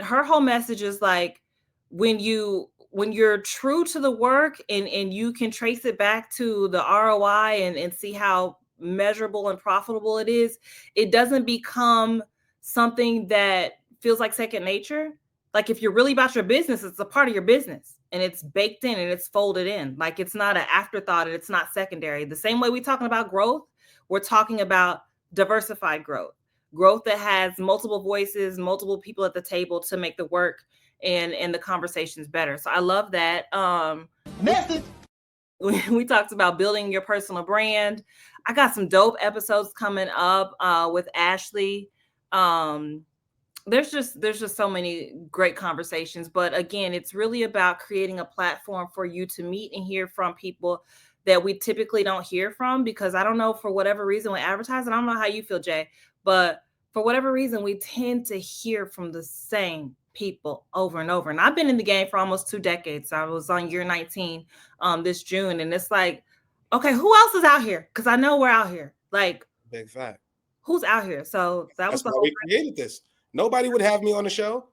But her whole message is like, when you're true to the work and you can trace it back to the ROI and see how measurable and profitable it is, it doesn't become something that feels like second nature. Like if you're really about your business, it's a part of your business and it's baked in and it's folded in. Like it's not an afterthought and it's not secondary. The same way we're talking about growth, we're talking about diversified growth that has multiple voices, multiple people at the table to make the work and the conversations better. So I love that. Message. We talked about building your personal brand. I got some dope episodes coming up with Ashley. There's just so many great conversations, but again, it's really about creating a platform for you to meet and hear from people that we typically don't hear from, because I don't know, for whatever reason with advertising, I don't know how you feel, Jay, but for whatever reason, we tend to hear from the same people over and over. And I've been in the game for almost 2 decades. I was on year 19 this June, and it's like, okay, who else is out here? Because I know we're out here. Like, big fact. Who's out here? So that's why we created this. Nobody would have me on the show.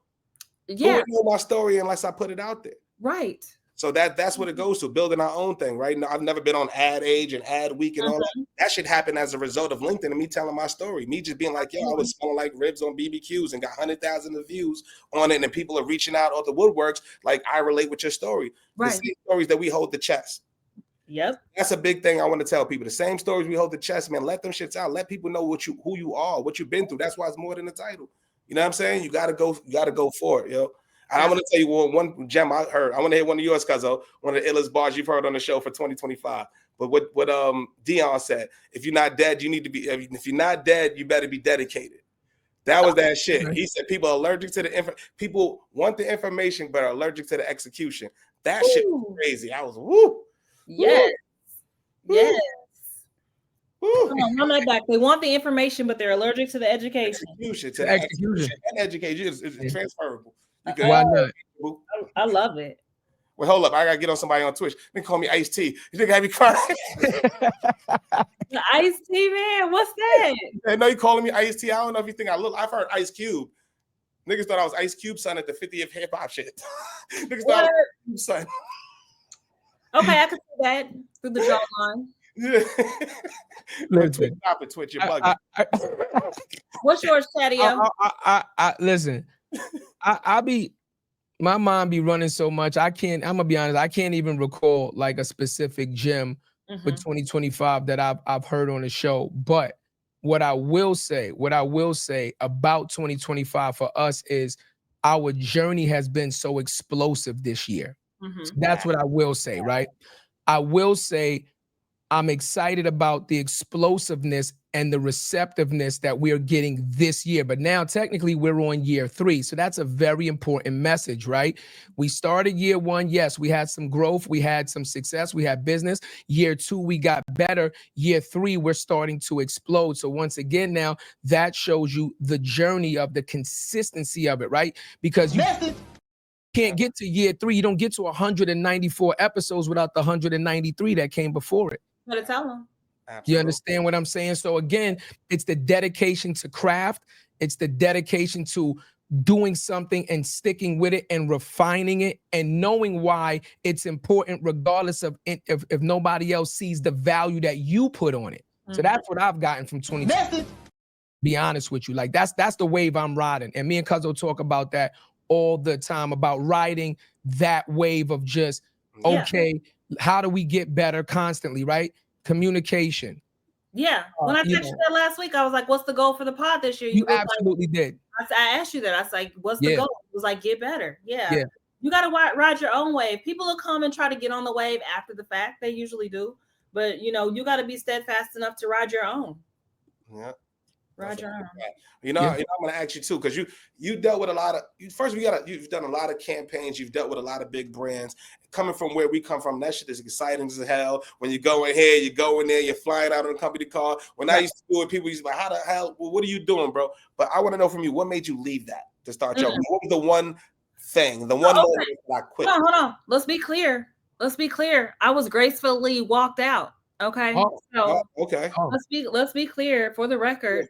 Yeah. Who would know my story unless I put it out there? Right. So that's what it goes to, building our own thing, right? I've never been on Ad Age and Ad Week and all that. That should happen as a result of LinkedIn and me telling my story. Me just being like, yo, I was smelling like ribs on BBQs and got 100,000 views on it, and people are reaching out all the woodworks. Like, I relate with your story. Right. The same stories that we hold the chest. Yep. That's a big thing I want to tell people. The same stories we hold the chest, man. Let them shits out. Let people know who you are, what you've been through. That's why it's more than the title. You know what I'm saying? You gotta go for it, yo. I want to tell you one gem I heard. I want to hear one of yours, Cuzzo. One of the illest bars you've heard on the show for 2025. But what Dion said, if you're not dead, you need to be. If you're not dead, you better be dedicated. That was that shit. He said people are allergic to the people want the information but are allergic to the execution. That shit was crazy. I was woo. Yes. Woo. Yes. Woo. Come on, run that back. They want the information, but they're allergic to the education. Execution and education is transferable. Why not? I love it. Well, hold up. I got to get on somebody on Twitch. They call me Ice-T. You think I have me crying? Ice-T, man. What's that? I know you calling me Ice-T. I don't know if you think I've heard Ice Cube. Niggas thought I was Ice Cube son at the 50th hip hop shit. Niggas thought I was Cube son. Okay, I can see that through the jawline. Yeah. Listen, stop it, Twitch. You're bugging. What's yours, Tadio? Listen. My mind be running so much. I'm gonna be honest, I can't even recall like a specific gem for 2025 that I've heard on the show. But what I will say about 2025 for us is our journey has been so explosive this year. So that's what I will say, right? I will say I'm excited about the explosiveness and the receptiveness that we are getting this year. But now technically we're on year 3. So that's a very important message, right? We started year 1. Yes, we had some growth. We had some success. We had business. Year 2, we got better. Year 3, we're starting to explode. So once again, now that shows you the journey of the consistency of it, right? Because you can't get to year 3. You don't get to 194 episodes without the 193 that came before it. Better tell them. Absolutely. You understand what I'm saying? So again, it's the dedication to craft. It's the dedication to doing something and sticking with it and refining it and knowing why it's important, regardless of if nobody else sees the value that you put on it. So that's what I've gotten from 2020. Be honest with you. Like that's the wave I'm riding. And me and Cuzzo talk about that all the time, about riding that wave of just, okay, how do we get better constantly, right? Communication. Yeah. When I texted you that last week, I was like, what's the goal for the pod this year? You absolutely did. I asked you that. I was like, what's the goal? It was like, get better. Yeah. You got to ride your own wave. People will come and try to get on the wave after the fact. They usually do. But, you got to be steadfast enough to ride your own. Yeah. Roger. I'm going to ask you too, because you dealt with a lot of. You've done a lot of campaigns. You've dealt with a lot of big brands. Coming from where we come from, that shit is exciting as hell. When you go in here, you go in there, you're flying out on a company car. When I used to do it, people used to be like, "How the hell? Well, what are you doing, bro?" But I want to know from you, what made you leave that to start your? What was the one thing, the one moment that I quit? Hold on. Let's be clear. I was gracefully walked out. Okay. Okay. Let's be clear for the record.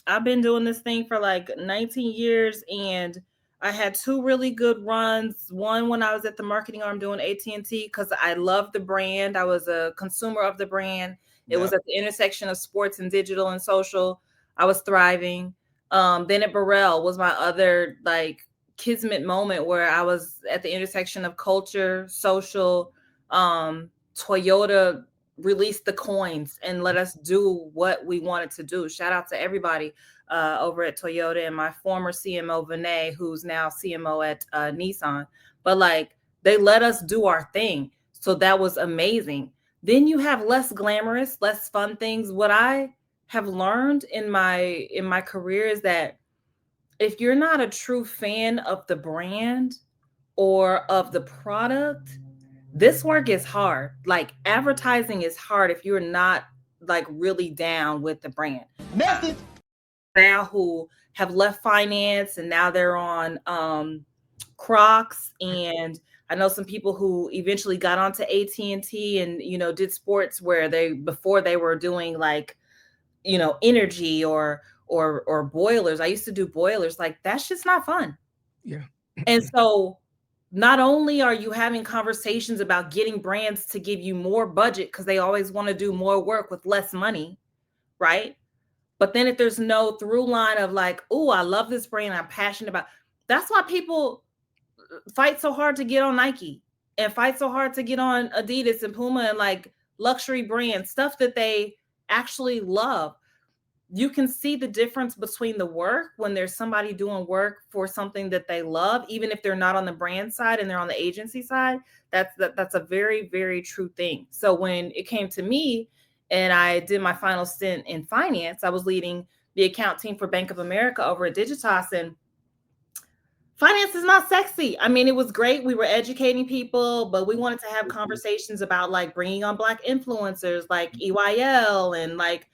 I've been doing this thing for like 19 years, and I had two really good runs. One when I was at the marketing arm doing AT&T because I love the brand. I was a consumer of the brand. It was at the intersection of sports and digital and social. I was thriving. Then at Burrell was my other like kismet moment where I was at the intersection of culture, social. Toyota released the coins and let us do what we wanted to do. Shout out to everybody over at Toyota and my former CMO Vinay, who's now CMO at Nissan. But like they let us do our thing, so that was amazing. Then you have less glamorous, less fun things. What I have learned in my career is that if you're not a true fan of the brand or of the product, this work is hard. Like advertising is hard if you're not like really down with the brand. Message. Now who have left finance and now they're on Crocs, and I know some people who eventually got onto AT&T and did sports where before they were doing like energy or boilers. I used to do boilers. Like that's just not fun. Yeah. And so not only are you having conversations about getting brands to give you more budget because they always want to do more work with less money, right? But then if there's no through line of like, oh, I love this brand, I'm passionate about, that's why people fight so hard to get on Nike and fight so hard to get on Adidas and Puma and like luxury brands, stuff that they actually love. You can see the difference between the work when there's somebody doing work for something that they love, even if they're not on the brand side and they're on the agency side. That's a very, very true thing. So when it came to me and I did my final stint in finance, I was leading the account team for Bank of America over at Digitas, and finance is not sexy. I mean, it was great. We were educating people, but we wanted to have conversations about like bringing on Black influencers like EYL and like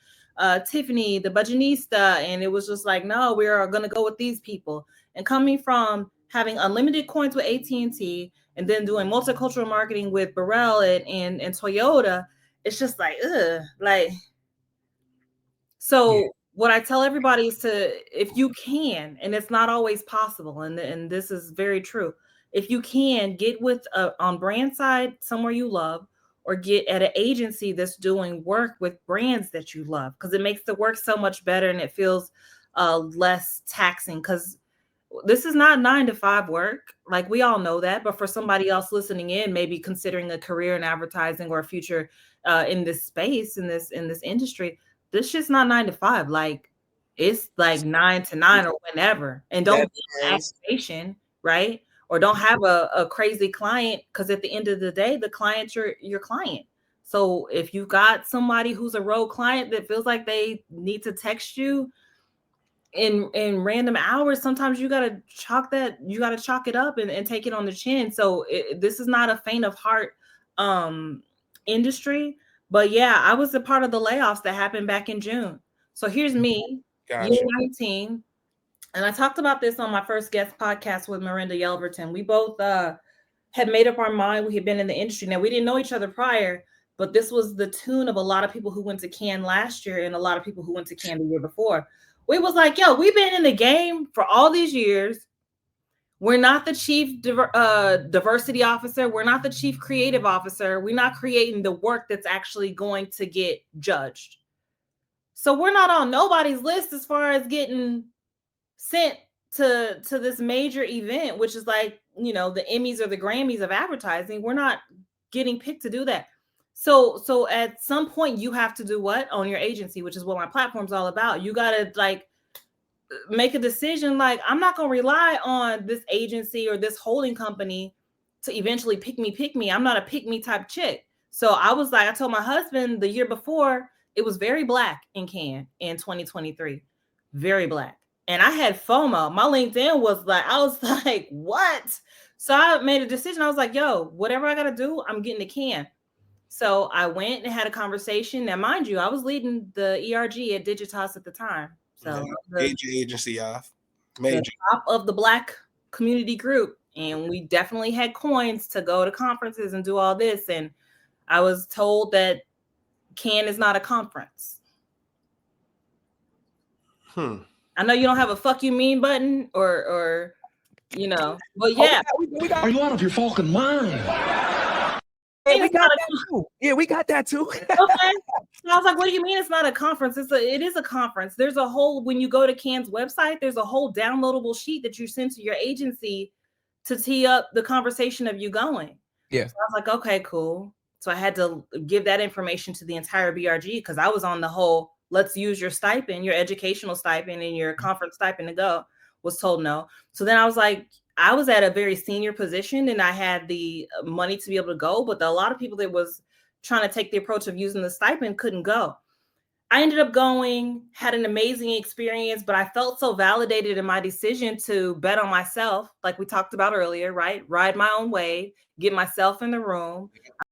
Tiffany, the Budgetnista. And it was just like, no, we are going to go with these people. And coming from having unlimited coins with AT&T and then doing multicultural marketing with Burrell and Toyota, it's just like, ugh, like, so what I tell everybody is to, if you can, and it's not always possible, and this is very true, if you can get with on brand side somewhere you love, or get at an agency that's doing work with brands that you love, because it makes the work so much better and it feels less taxing. Because this is not 9 to 5 work, like we all know that, but for somebody else listening in, maybe considering a career in advertising or a future in this space, in this industry, this shit's not 9 to 5. Like it's like 9 to 9 or whenever. And don't be an activation, right? Or don't have a crazy client, because at the end of the day, the client's your client. So if you got somebody who's a rogue client that feels like they need to text you in random hours, sometimes you gotta chalk it up and take it on the chin. So this is not a faint of heart industry. But yeah, I was a part of the layoffs that happened back in June. So here's me, year 19. And I talked about this on my first guest podcast with Miranda Yelverton. We both had made up our mind. We had been in the industry. Now, we didn't know each other prior, but this was the tune of a lot of people who went to Cannes last year and a lot of people who went to Cannes the year before. We was like, yo, we've been in the game for all these years. We're not the chief diversity officer. We're not the chief creative officer. We're not creating the work that's actually going to get judged. So we're not on nobody's list as far as getting sent to this major event, which is like, the Emmys or the Grammys of advertising. We're not getting picked to do that. So at some point you have to do what? Own your agency, which is what my platform's all about. You got to like make a decision. Like, I'm not going to rely on this agency or this holding company to eventually pick me. I'm not a pick me type chick. So I was like, I told my husband the year before, it was very Black in Cannes in 2023, very Black. And I had FOMO. My LinkedIn was like, I was like, what? So I made a decision. I was like, yo, whatever I got to do, I'm getting to Cannes. So I went and had a conversation. Now, mind you, I was leading the ERG at Digitas at the time. So major agency off, major top of the Black community group. And we definitely had coins to go to conferences and do all this. And I was told that Cannes is not a conference. I know you don't have a fuck you mean button or you know. But Oh, yeah, we got Are you out of your fucking mind? Hey, we it's got not that too. Yeah, we got that too. okay. And I was like, what do you mean it's not a conference? It is a conference. There's a whole, when you go to CAN's website, there's a whole downloadable sheet that you send to your agency to tee up the conversation of you going. Yeah. So I was like, okay, cool. So I had to give that information to the entire BRG because I was on the whole, let's use your stipend, your educational stipend and your conference stipend to go. Was told no. So then I was like, I was at a very senior position and I had the money to be able to go, but a lot of people that was trying to take the approach of using the stipend couldn't go. I ended up going, had an amazing experience, but I felt so validated in my decision to bet on myself, like we talked about earlier, right? Ride my own wave, get myself in the room.